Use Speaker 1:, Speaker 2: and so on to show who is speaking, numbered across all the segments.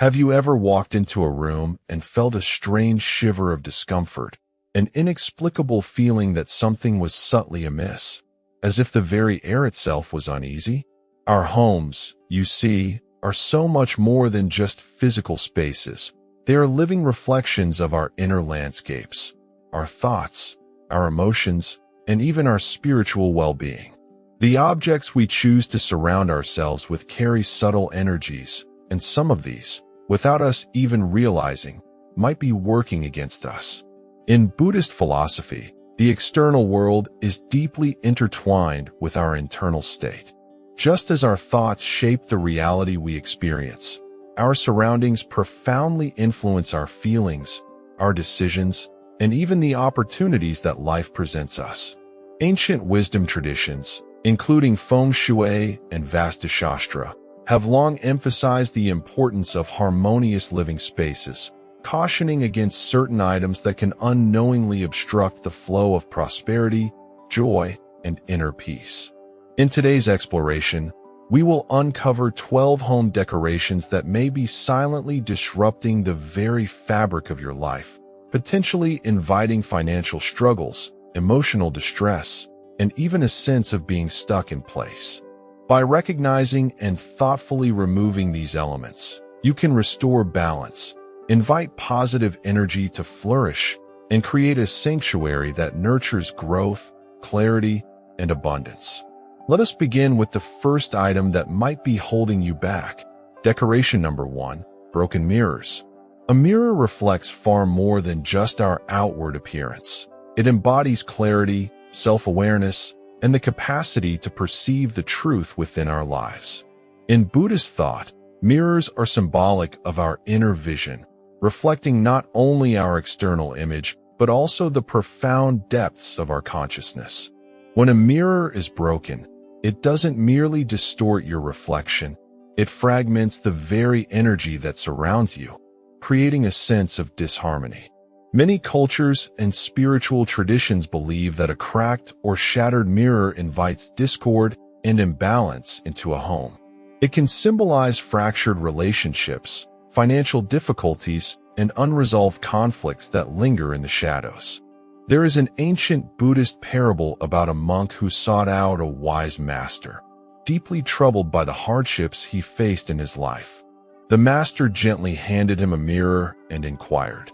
Speaker 1: Have you ever walked into a room and felt a strange shiver of discomfort, an inexplicable feeling that something was subtly amiss, as if the very air itself was uneasy? Our homes, you see, are so much more than just physical spaces. They are living reflections of our inner landscapes, our thoughts, our emotions, and even our spiritual well-being. The objects we choose to surround ourselves with carry subtle energies, and some of these, without us even realizing, might be working against us. In Buddhist philosophy, the external world is deeply intertwined with our internal state. Just as our thoughts shape the reality we experience, our surroundings profoundly influence our feelings, our decisions, and even the opportunities that life presents us. Ancient wisdom traditions, including Feng Shui and Vastushastra, have long emphasized the importance of harmonious living spaces, cautioning against certain items that can unknowingly obstruct the flow of prosperity, joy, and inner peace. In today's exploration, we will uncover 12 home decorations that may be silently disrupting the very fabric of your life, potentially inviting financial struggles, emotional distress, and even a sense of being stuck in place. By recognizing and thoughtfully removing these elements, you can restore balance, invite positive energy to flourish, and create a sanctuary that nurtures growth, clarity, and abundance. Let us begin with the first item that might be holding you back. Decoration number 1, broken mirrors. A mirror reflects far more than just our outward appearance. It embodies clarity, self-awareness, and the capacity to perceive the truth within our lives. In Buddhist thought, mirrors are symbolic of our inner vision, reflecting not only our external image, but also the profound depths of our consciousness. When a mirror is broken, it doesn't merely distort your reflection, it fragments the very energy that surrounds you, creating a sense of disharmony. Many cultures and spiritual traditions believe that a cracked or shattered mirror invites discord and imbalance into a home. It can symbolize fractured relationships, financial difficulties, and unresolved conflicts that linger in the shadows. There is an ancient Buddhist parable about a monk who sought out a wise master, deeply troubled by the hardships he faced in his life. The master gently handed him a mirror and inquired,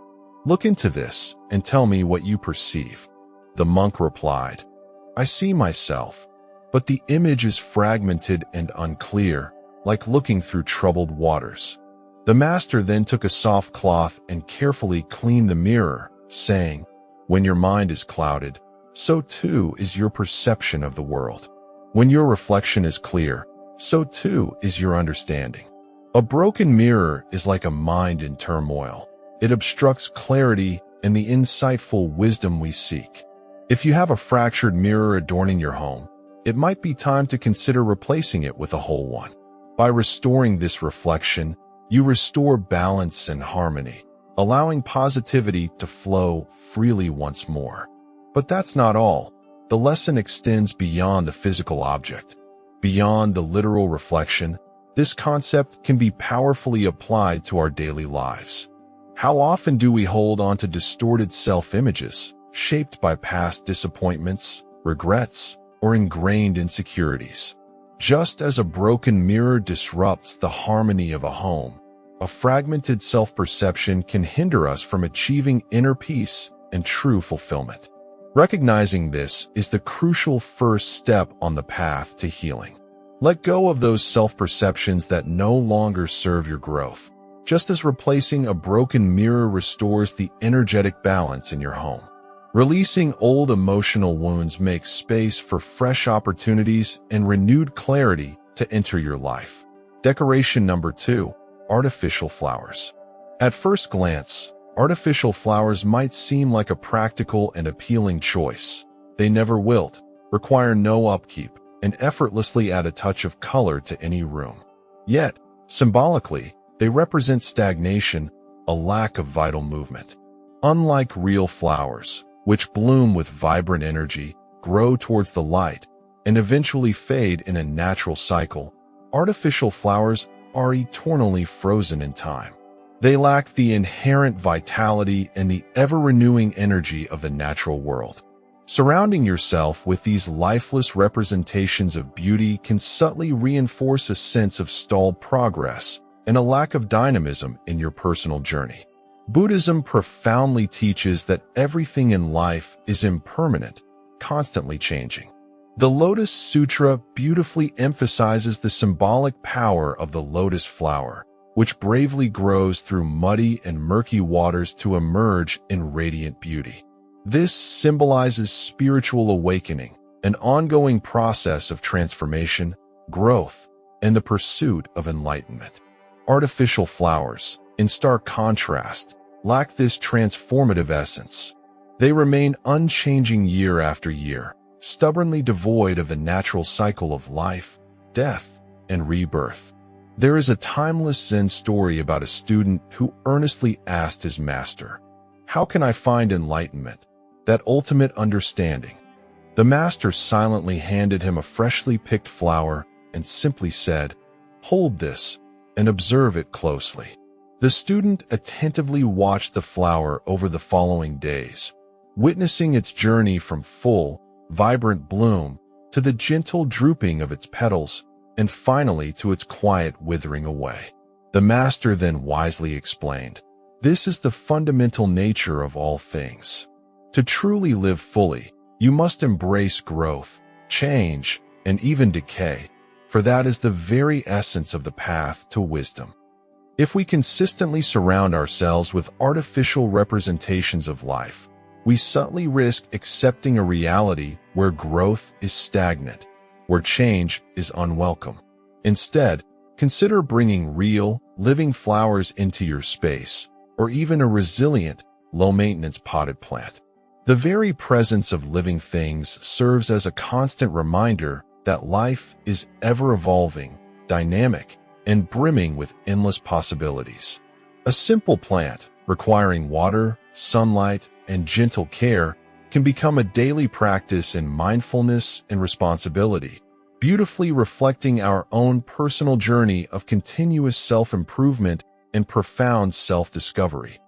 Speaker 1: "Look into this and tell me what you perceive." The monk replied, "I see myself, but the image is fragmented and unclear, like looking through troubled waters." The master then took a soft cloth and carefully cleaned the mirror, saying, "When your mind is clouded, so too is your perception of the world. When your reflection is clear, so too is your understanding." A broken mirror is like a mind in turmoil. It obstructs clarity and the insightful wisdom we seek. If you have a fractured mirror adorning your home, it might be time to consider replacing it with a whole one. By restoring this reflection, you restore balance and harmony, allowing positivity to flow freely once more. But that's not all. The lesson extends beyond the physical object. Beyond the literal reflection, this concept can be powerfully applied to our daily lives. How often do we hold on to distorted self-images, shaped by past disappointments, regrets, or ingrained insecurities? Just as a broken mirror disrupts the harmony of a home, a fragmented self-perception can hinder us from achieving inner peace and true fulfillment. Recognizing this is the crucial first step on the path to healing. Let go of those self-perceptions that no longer serve your growth, just as replacing a broken mirror restores the energetic balance in your home. Releasing old emotional wounds makes space for fresh opportunities and renewed clarity to enter your life. Decoration number 2, artificial flowers. At first glance, artificial flowers might seem like a practical and appealing choice. They never wilt, require no upkeep, and effortlessly add a touch of color to any room. Yet, symbolically, they represent stagnation, a lack of vital movement. Unlike real flowers, which bloom with vibrant energy, grow towards the light, and eventually fade in a natural cycle, artificial flowers are eternally frozen in time. They lack the inherent vitality and the ever-renewing energy of the natural world. Surrounding yourself with these lifeless representations of beauty can subtly reinforce a sense of stalled progress and a lack of dynamism in your personal journey. Buddhism profoundly teaches that everything in life is impermanent, constantly changing. The Lotus Sutra beautifully emphasizes the symbolic power of the lotus flower, which bravely grows through muddy and murky waters to emerge in radiant beauty. This symbolizes spiritual awakening, an ongoing process of transformation, growth, and the pursuit of enlightenment. Artificial flowers, in stark contrast, lack this transformative essence. They remain unchanging year after year, stubbornly devoid of the natural cycle of life, death, and rebirth. There is a timeless Zen story about a student who earnestly asked his master, "How can I find enlightenment, that ultimate understanding?" The master silently handed him a freshly picked flower and simply said, "Hold this and observe it closely." The student attentively watched the flower over the following days, witnessing its journey from full, vibrant bloom to the gentle drooping of its petals, and finally to its quiet withering away. The master then wisely explained, "This is the fundamental nature of all things. To truly live fully, you must embrace growth, change, and even decay, for that is the very essence of the path to wisdom." If we consistently surround ourselves with artificial representations of life, we subtly risk accepting a reality where growth is stagnant, where change is unwelcome. Instead, consider bringing real, living flowers into your space, or even a resilient, low-maintenance potted plant. The very presence of living things serves as a constant reminder that life is ever-evolving, dynamic, and brimming with endless possibilities. A simple plant, requiring water, sunlight, and gentle care, can become a daily practice in mindfulness and responsibility, beautifully reflecting our own personal journey of continuous self-improvement and profound self-discovery.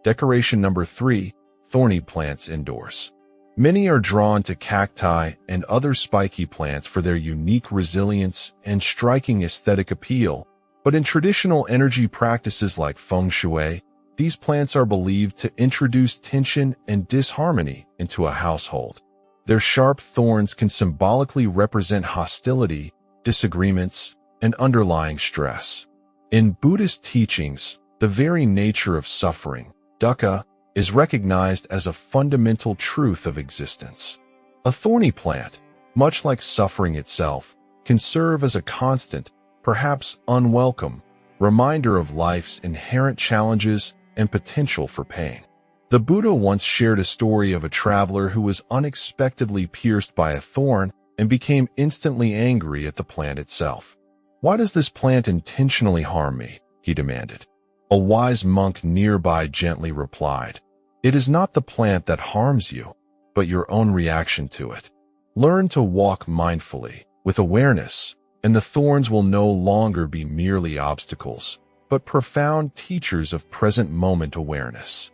Speaker 1: Decoration number 3, thorny plants indoors. Many are drawn to cacti and other spiky plants for their unique resilience and striking aesthetic appeal, but in traditional energy practices like feng shui, these plants are believed to introduce tension and disharmony into a household. Their sharp thorns can symbolically represent hostility, disagreements, and underlying stress. In Buddhist teachings, the very nature of suffering, dukkha, is recognized as a fundamental truth of existence. A thorny plant, much like suffering itself, can serve as a constant, perhaps unwelcome, reminder of life's inherent challenges and potential for pain. The Buddha once shared a story of a traveler who was unexpectedly pierced by a thorn and became instantly angry at the plant itself. "Why does this plant intentionally harm me?" he demanded. A wise monk nearby gently replied, "It is not the plant that harms you, but your own reaction to it. Learn to walk mindfully, with awareness, and the thorns will no longer be merely obstacles, but profound teachers of present moment awareness."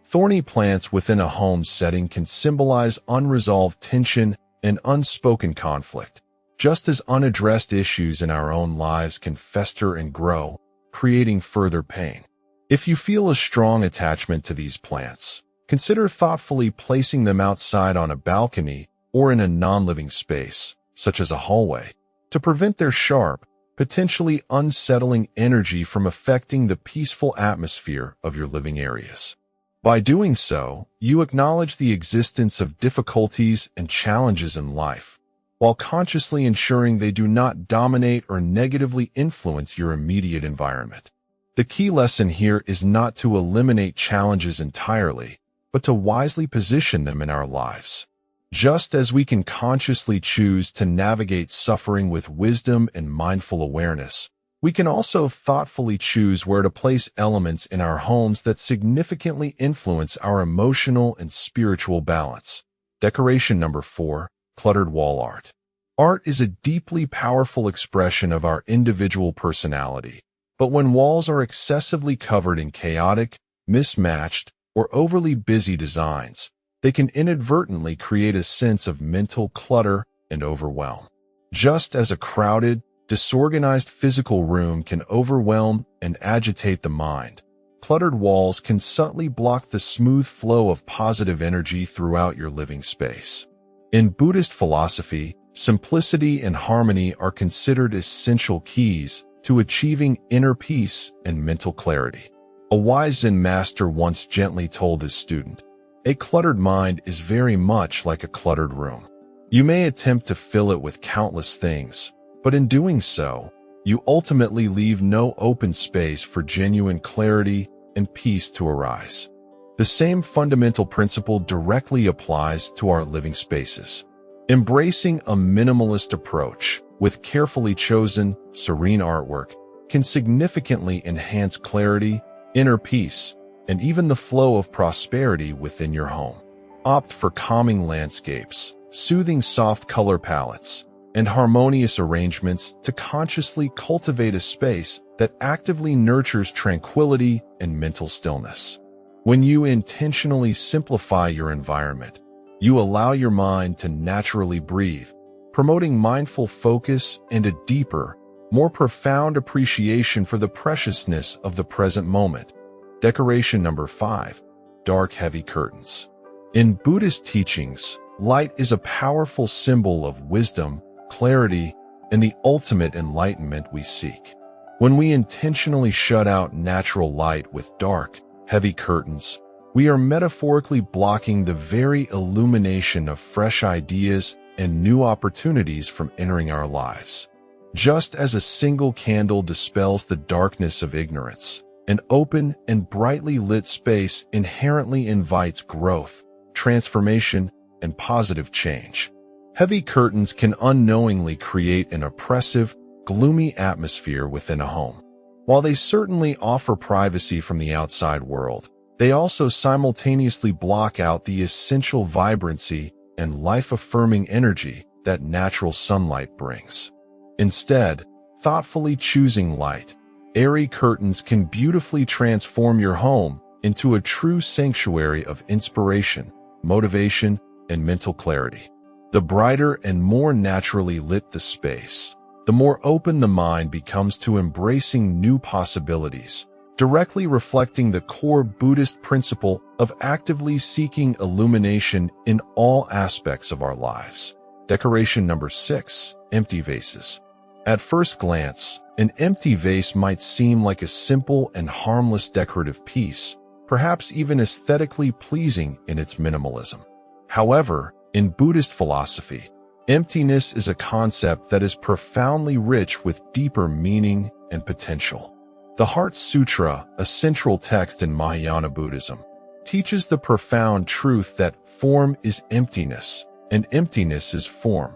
Speaker 1: Thorny plants within a home setting can symbolize unresolved tension and unspoken conflict, just as unaddressed issues in our own lives can fester and grow, creating further pain. If you feel a strong attachment to these plants, consider thoughtfully placing them outside on a balcony or in a non-living space, such as a hallway, to prevent their sharp, potentially unsettling energy from affecting the peaceful atmosphere of your living areas. By doing so, you acknowledge the existence of difficulties and challenges in life, while consciously ensuring they do not dominate or negatively influence your immediate environment. The key lesson here is not to eliminate challenges entirely, but to wisely position them in our lives. Just as we can consciously choose to navigate suffering with wisdom and mindful awareness, we can also thoughtfully choose where to place elements in our homes that significantly influence our emotional and spiritual balance. Decoration number 4, cluttered wall art. Art is a deeply powerful expression of our individual personality, But when walls are excessively covered in chaotic, mismatched, or overly busy designs, they can inadvertently create a sense of mental clutter and overwhelm. Just as a crowded, disorganized physical room can overwhelm and agitate the mind, cluttered walls can subtly block the smooth flow of positive energy throughout your living space. In Buddhist philosophy, simplicity and harmony are considered essential keys to achieving inner peace and mental clarity. A wise Zen master once gently told his student, "A cluttered mind is very much like a cluttered room. You may attempt to fill it with countless things, but in doing so, you ultimately leave no open space for genuine clarity and peace to arise." The same fundamental principle directly applies to our living spaces. Embracing a minimalist approach with carefully chosen, serene artwork can significantly enhance clarity, inner peace, and even the flow of prosperity within your home. Opt for calming landscapes, soothing soft color palettes, and harmonious arrangements to consciously cultivate a space that actively nurtures tranquility and mental stillness. When you intentionally simplify your environment, you allow your mind to naturally breathe, promoting mindful focus and a deeper, more profound appreciation for the preciousness of the present moment. Decoration number 5. Dark heavy curtains. In Buddhist teachings, light is a powerful symbol of wisdom, clarity, and the ultimate enlightenment we seek. When we intentionally shut out natural light with dark, heavy curtains, we are metaphorically blocking the very illumination of fresh ideas and new opportunities from entering our lives. Just as a single candle dispels the darkness of ignorance, an open and brightly lit space inherently invites growth, transformation, and positive change. Heavy curtains can unknowingly create an oppressive, gloomy atmosphere within a home. While they certainly offer privacy from the outside world, they also simultaneously block out the essential vibrancy and life-affirming energy that natural sunlight brings. Instead, thoughtfully choosing light, airy curtains can beautifully transform your home into a true sanctuary of inspiration, motivation, and mental clarity. The brighter and more naturally lit the space, the more open the mind becomes to embracing new possibilities, directly reflecting the core Buddhist principle of actively seeking illumination in all aspects of our lives. Decoration number 6. Empty vases. At first glance, an empty vase might seem like a simple and harmless decorative piece, perhaps even aesthetically pleasing in its minimalism. However, in Buddhist philosophy, emptiness is a concept that is profoundly rich with deeper meaning and potential. The Heart Sutra, a central text in Mahayana Buddhism, teaches the profound truth that form is emptiness and emptiness is form,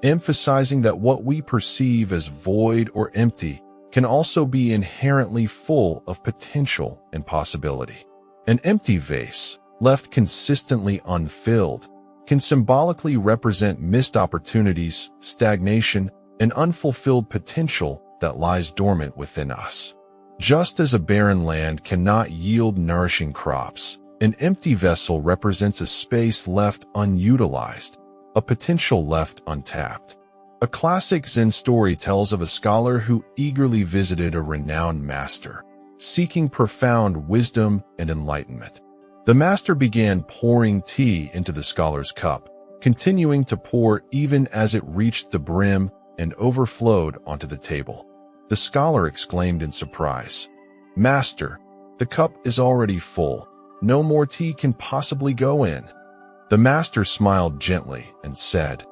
Speaker 1: emphasizing that what we perceive as void or empty can also be inherently full of potential and possibility. An empty vase, left consistently unfilled, can symbolically represent missed opportunities, stagnation, and unfulfilled potential that lies dormant within us. Just as a barren land cannot yield nourishing crops, an empty vessel represents a space left unutilized, a potential left untapped. A classic Zen story tells of a scholar who eagerly visited a renowned master, seeking profound wisdom and enlightenment. The master began pouring tea into the scholar's cup, continuing to pour even as it reached the brim and overflowed onto the table. The scholar exclaimed in surprise, "Master, the cup is already full. No more tea can possibly go in." The master smiled gently and said,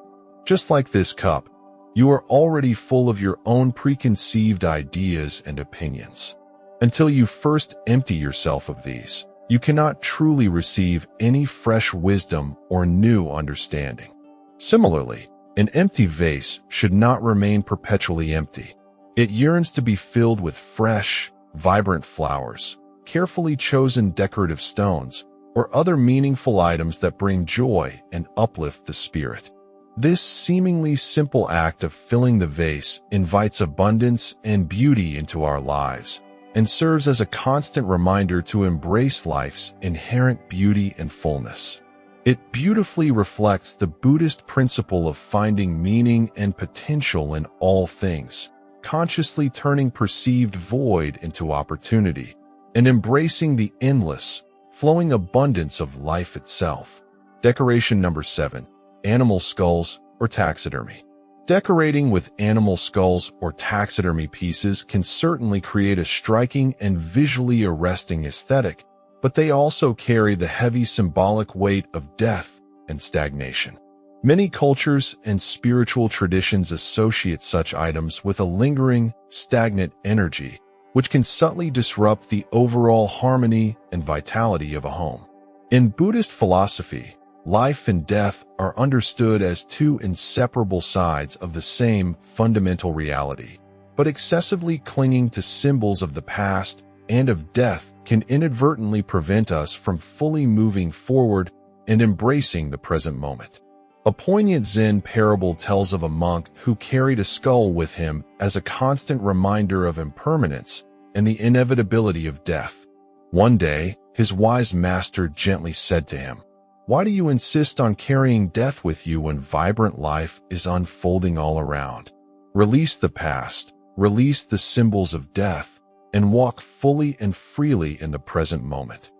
Speaker 1: "Just like this cup, you are already full of your own preconceived ideas and opinions. Until you first empty yourself of these, you cannot truly receive any fresh wisdom or new understanding." Similarly, an empty vase should not remain perpetually empty. It yearns to be filled with fresh, vibrant flowers, carefully chosen decorative stones, or other meaningful items that bring joy and uplift the spirit. This seemingly simple act of filling the vase invites abundance and beauty into our lives and serves as a constant reminder to embrace life's inherent beauty and fullness. It beautifully reflects the Buddhist principle of finding meaning and potential in all things, consciously turning perceived void into opportunity, and embracing the endless, flowing abundance of life itself. Decoration number 7. Animal skulls or taxidermy. Decorating with animal skulls or taxidermy pieces can certainly create a striking and visually arresting aesthetic, but they also carry the heavy symbolic weight of death and stagnation. Many cultures and spiritual traditions associate such items with a lingering, stagnant energy, which can subtly disrupt the overall harmony and vitality of a home. In Buddhist philosophy, life and death are understood as two inseparable sides of the same fundamental reality, but excessively clinging to symbols of the past and of death can inadvertently prevent us from fully moving forward and embracing the present moment. A poignant Zen parable tells of a monk who carried a skull with him as a constant reminder of impermanence and the inevitability of death. One day, his wise master gently said to him, "Why do you insist on carrying death with you when vibrant life is unfolding all around? Release the past, release the symbols of death, and walk fully and freely in the present moment."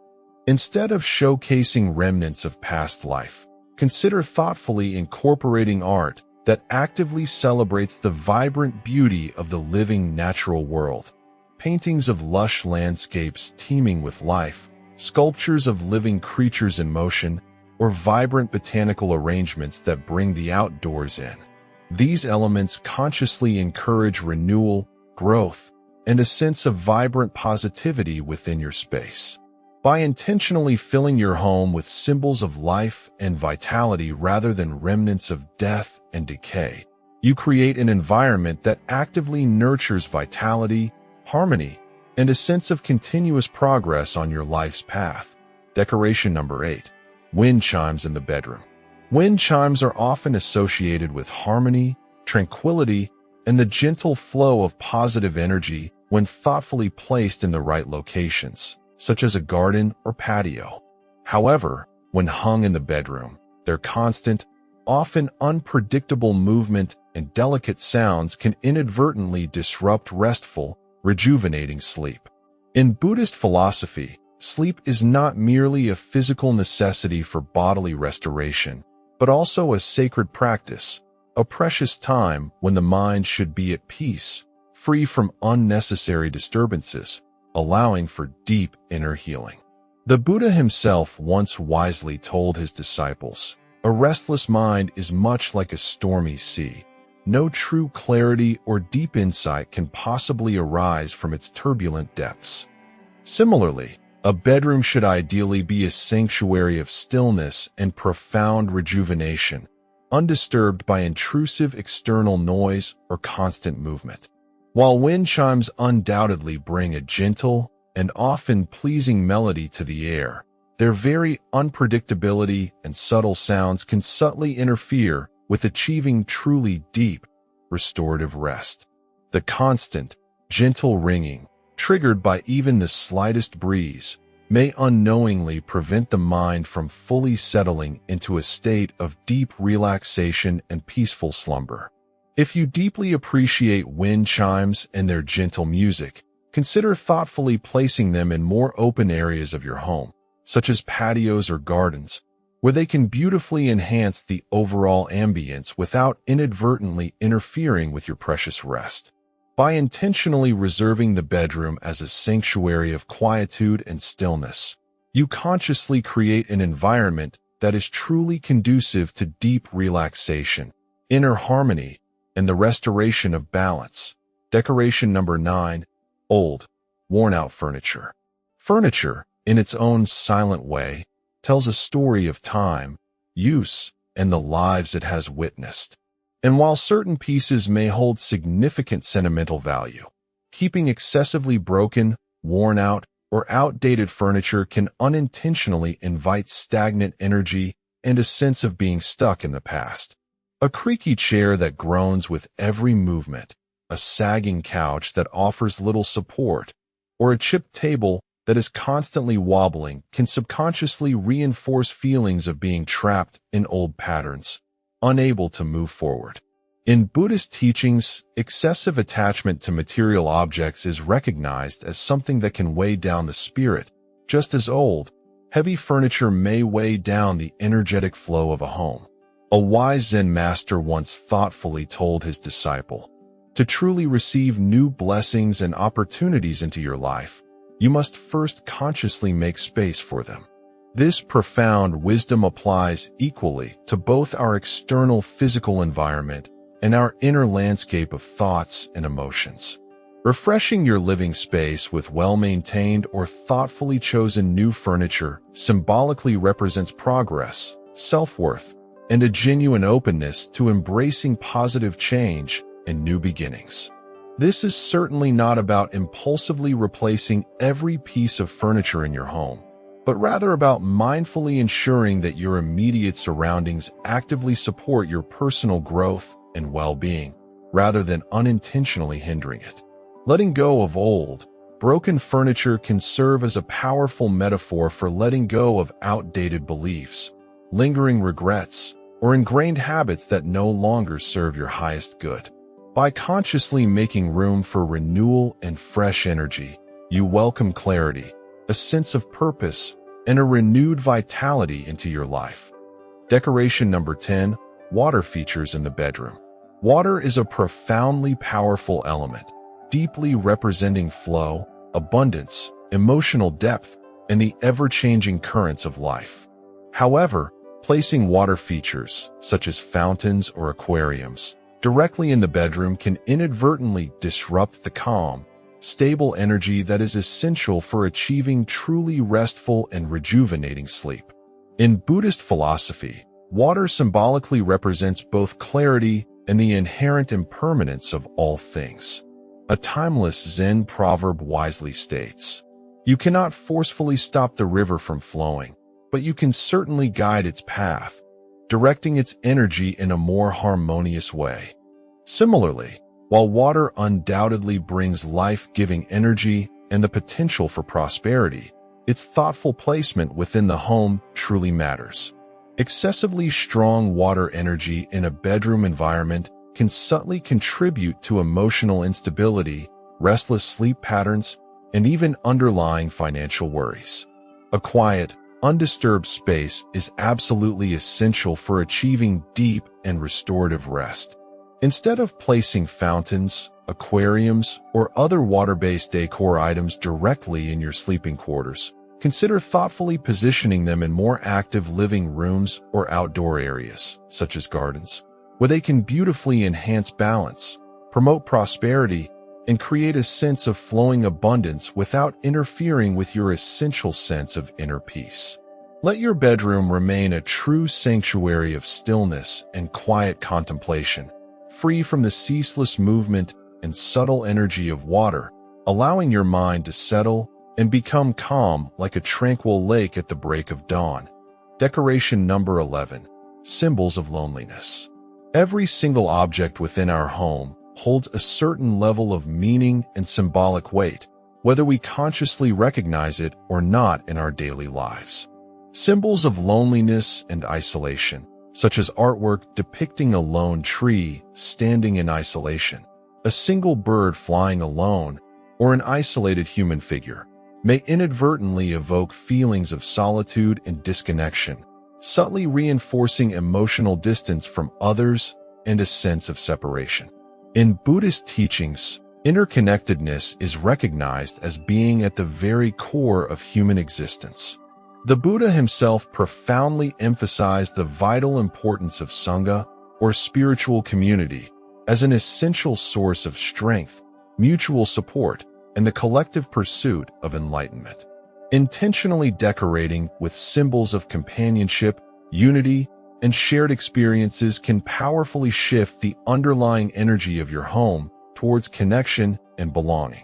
Speaker 1: Instead of showcasing remnants of past life, consider thoughtfully incorporating art that actively celebrates the vibrant beauty of the living natural world. Paintings of lush landscapes teeming with life, sculptures of living creatures in motion, or vibrant botanical arrangements that bring the outdoors in. These elements consciously encourage renewal, growth, and a sense of vibrant positivity within your space. By intentionally filling your home with symbols of life and vitality rather than remnants of death and decay, you create an environment that actively nurtures vitality, harmony, and a sense of continuous progress on your life's path. Decoration number 8. Wind chimes in the bedroom. Wind chimes are often associated with harmony, tranquility, and the gentle flow of positive energy when thoughtfully placed in the right locations, such as a garden or patio. However, when hung in the bedroom, their constant, often unpredictable movement and delicate sounds can inadvertently disrupt restful, rejuvenating sleep. In Buddhist philosophy, sleep is not merely a physical necessity for bodily restoration, but also a sacred practice, a precious time when the mind should be at peace, free from unnecessary disturbances, allowing for deep inner healing. The Buddha himself once wisely told his disciples, "A restless mind is much like a stormy sea. No true clarity or deep insight can possibly arise from its turbulent depths." Similarly, a bedroom should ideally be a sanctuary of stillness and profound rejuvenation, undisturbed by intrusive external noise or constant movement. While wind chimes undoubtedly bring a gentle and often pleasing melody to the air, their very unpredictability and subtle sounds can subtly interfere with achieving truly deep, restorative rest. The constant, gentle ringing, triggered by even the slightest breeze, may unknowingly prevent the mind from fully settling into a state of deep relaxation and peaceful slumber. If you deeply appreciate wind chimes and their gentle music, consider thoughtfully placing them in more open areas of your home, such as patios or gardens, where they can beautifully enhance the overall ambience without inadvertently interfering with your precious rest. By intentionally reserving the bedroom as a sanctuary of quietude and stillness, you consciously create an environment that is truly conducive to deep relaxation, inner harmony, and the restoration of balance. Decoration number 9. Old, worn-out furniture. Furniture, in its own silent way, tells a story of time, use, and the lives it has witnessed. And while certain pieces may hold significant sentimental value, keeping excessively broken, worn out, or outdated furniture can unintentionally invite stagnant energy and a sense of being stuck in the past. A creaky chair that groans with every movement, a sagging couch that offers little support, or a chipped table that is constantly wobbling can subconsciously reinforce feelings of being trapped in old patterns, unable to move forward. In Buddhist teachings, excessive attachment to material objects is recognized as something that can weigh down the spirit, just as old, heavy furniture may weigh down the energetic flow of a home. A wise Zen master once thoughtfully told his disciple, "To truly receive new blessings and opportunities into your life, you must first consciously make space for them." This profound wisdom applies equally to both our external physical environment and our inner landscape of thoughts and emotions. Refreshing your living space with well-maintained or thoughtfully chosen new furniture symbolically represents progress, self-worth, and a genuine openness to embracing positive change and new beginnings. This is certainly not about impulsively replacing every piece of furniture in your home, but rather about mindfully ensuring that your immediate surroundings actively support your personal growth and well-being, rather than unintentionally hindering it. Letting go of old, broken furniture can serve as a powerful metaphor for letting go of outdated beliefs, lingering regrets, or ingrained habits that no longer serve your highest good. By consciously making room for renewal and fresh energy, you welcome clarity, a sense of purpose, and a renewed vitality into your life. Decoration number 10, water features in the bedroom. Water is a profoundly powerful element, deeply representing flow, abundance, emotional depth, and the ever-changing currents of life. However, placing water features, such as fountains or aquariums, directly in the bedroom can inadvertently disrupt the calm, stable energy that is essential for achieving truly restful and rejuvenating sleep. In Buddhist philosophy, water symbolically represents both clarity and the inherent impermanence of all things. A timeless Zen proverb wisely states, "You cannot forcefully stop the river from flowing, but you can certainly guide its path, directing its energy in a more harmonious way." Similarly, while water undoubtedly brings life-giving energy and the potential for prosperity, its thoughtful placement within the home truly matters. Excessively strong water energy in a bedroom environment can subtly contribute to emotional instability, restless sleep patterns, and even underlying financial worries. A quiet, undisturbed space is absolutely essential for achieving deep and restorative rest. Instead of placing fountains, aquariums, or other water-based decor items directly in your sleeping quarters, consider thoughtfully positioning them in more active living rooms or outdoor areas, such as gardens, where they can beautifully enhance balance, promote prosperity, and create a sense of flowing abundance without interfering with your essential sense of inner peace. Let your bedroom remain a true sanctuary of stillness and quiet contemplation, free from the ceaseless movement and subtle energy of water, allowing your mind to settle and become calm like a tranquil lake at the break of dawn. Decoration number 11, symbols of loneliness. Every single object within our home holds a certain level of meaning and symbolic weight, whether we consciously recognize it or not in our daily lives. Symbols of loneliness and isolation, such as artwork depicting a lone tree standing in isolation, a single bird flying alone, or an isolated human figure, may inadvertently evoke feelings of solitude and disconnection, subtly reinforcing emotional distance from others and a sense of separation. In Buddhist teachings, interconnectedness is recognized as being at the very core of human existence. The Buddha himself profoundly emphasized the vital importance of Sangha, or spiritual community, as an essential source of strength, mutual support, and the collective pursuit of enlightenment. Intentionally decorating with symbols of companionship, unity, and shared experiences can powerfully shift the underlying energy of your home towards connection and belonging.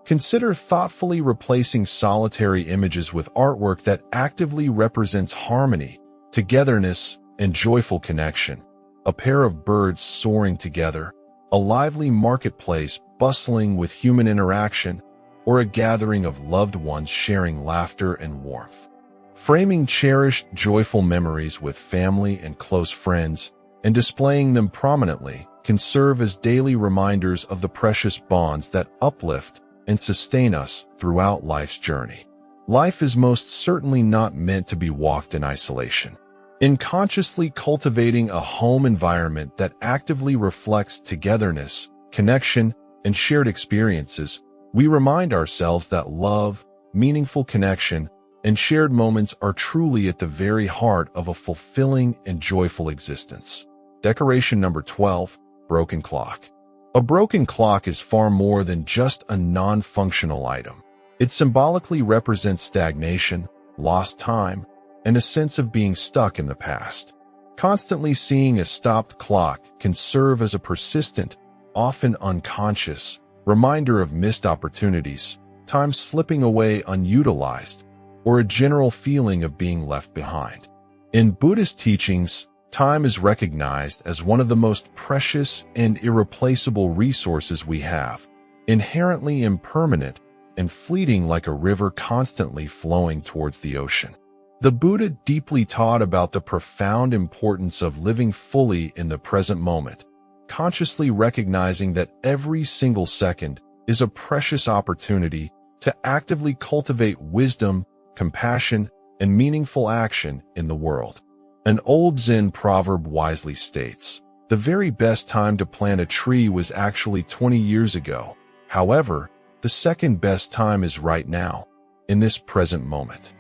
Speaker 1: Consider thoughtfully replacing solitary images with artwork that actively represents harmony, togetherness, and joyful connection, a pair of birds soaring together, a lively marketplace bustling with human interaction, or a gathering of loved ones sharing laughter and warmth. Framing cherished, joyful memories with family and close friends and displaying them prominently can serve as daily reminders of the precious bonds that uplift and sustain us throughout life's journey. Life is most certainly not meant to be walked in isolation. In consciously cultivating a home environment that actively reflects togetherness, connection, and shared experiences, we remind ourselves that love, meaningful connection, and shared moments are truly at the very heart of a fulfilling and joyful existence. Decoration number 12, broken clock. A broken clock is far more than just a non-functional item. It symbolically represents stagnation, lost time, and a sense of being stuck in the past. Constantly seeing a stopped clock can serve as a persistent, often unconscious, reminder of missed opportunities, time slipping away unutilized, or a general feeling of being left behind. In Buddhist teachings, time is recognized as one of the most precious and irreplaceable resources we have, inherently impermanent and fleeting like a river constantly flowing towards the ocean. The Buddha deeply taught about the profound importance of living fully in the present moment, consciously recognizing that every single second is a precious opportunity to actively cultivate wisdom, compassion, and meaningful action in the world. An old Zen proverb wisely states, "The very best time to plant a tree was actually 20 years ago. However, the second best time is right now, in this present moment."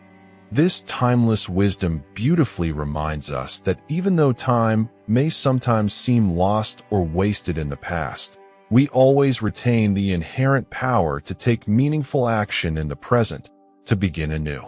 Speaker 1: This timeless wisdom beautifully reminds us that even though time may sometimes seem lost or wasted in the past, we always retain the inherent power to take meaningful action in the present, to begin anew.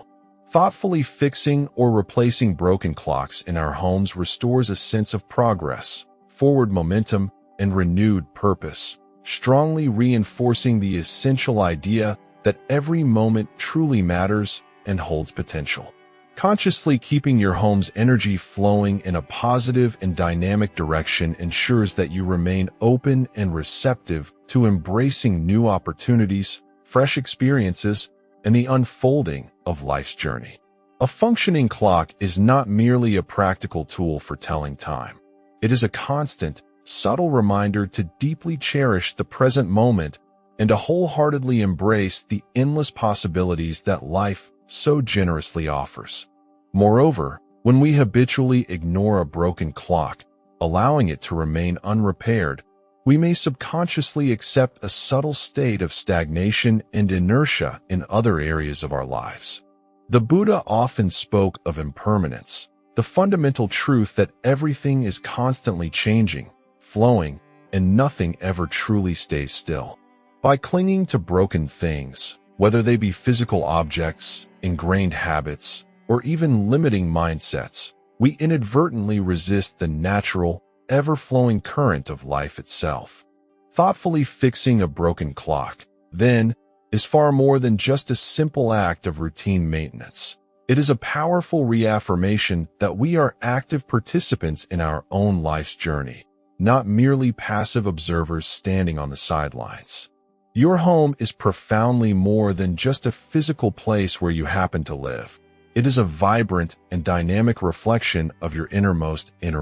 Speaker 1: Thoughtfully fixing or replacing broken clocks in our homes restores a sense of progress, forward momentum, and renewed purpose, strongly reinforcing the essential idea that every moment truly matters and holds potential. Consciously keeping your home's energy flowing in a positive and dynamic direction ensures that you remain open and receptive to embracing new opportunities, fresh experiences, and the unfolding of life's journey. A functioning clock is not merely a practical tool for telling time. It is a constant, subtle reminder to deeply cherish the present moment and to wholeheartedly embrace the endless possibilities that life so generously offers. Moreover, when we habitually ignore a broken clock, allowing it to remain unrepaired, we may subconsciously accept a subtle state of stagnation and inertia in other areas of our lives. The Buddha often spoke of impermanence, the fundamental truth that everything is constantly changing, flowing, and nothing ever truly stays still. By clinging to broken things, whether they be physical objects, ingrained habits, or even limiting mindsets, we inadvertently resist the natural, ever-flowing current of life itself. Thoughtfully fixing a broken clock, then, is far more than just a simple act of routine maintenance. It is a powerful reaffirmation that we are active participants in our own life's journey, not merely passive observers standing on the sidelines. Your home is profoundly more than just a physical place where you happen to live. It is a vibrant and dynamic reflection of your inner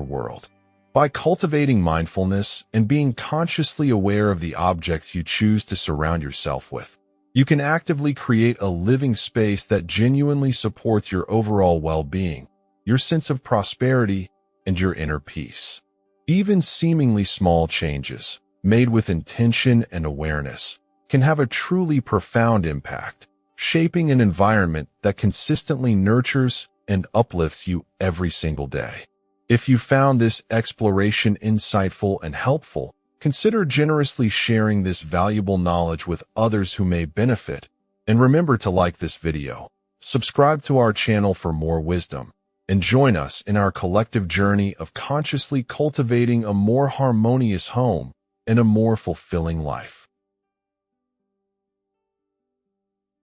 Speaker 1: world. By cultivating mindfulness and being consciously aware of the objects you choose to surround yourself with, you can actively create a living space that genuinely supports your overall well-being, your sense of prosperity, and your inner peace. Even seemingly small changes, made with intention and awareness, can have a truly profound impact, shaping an environment that consistently nurtures and uplifts you every single day. If you found this exploration insightful and helpful, consider generously sharing this valuable knowledge with others who may benefit, and remember to like this video, subscribe to our channel for more wisdom, and join us in our collective journey of consciously cultivating a more harmonious home and a more fulfilling life.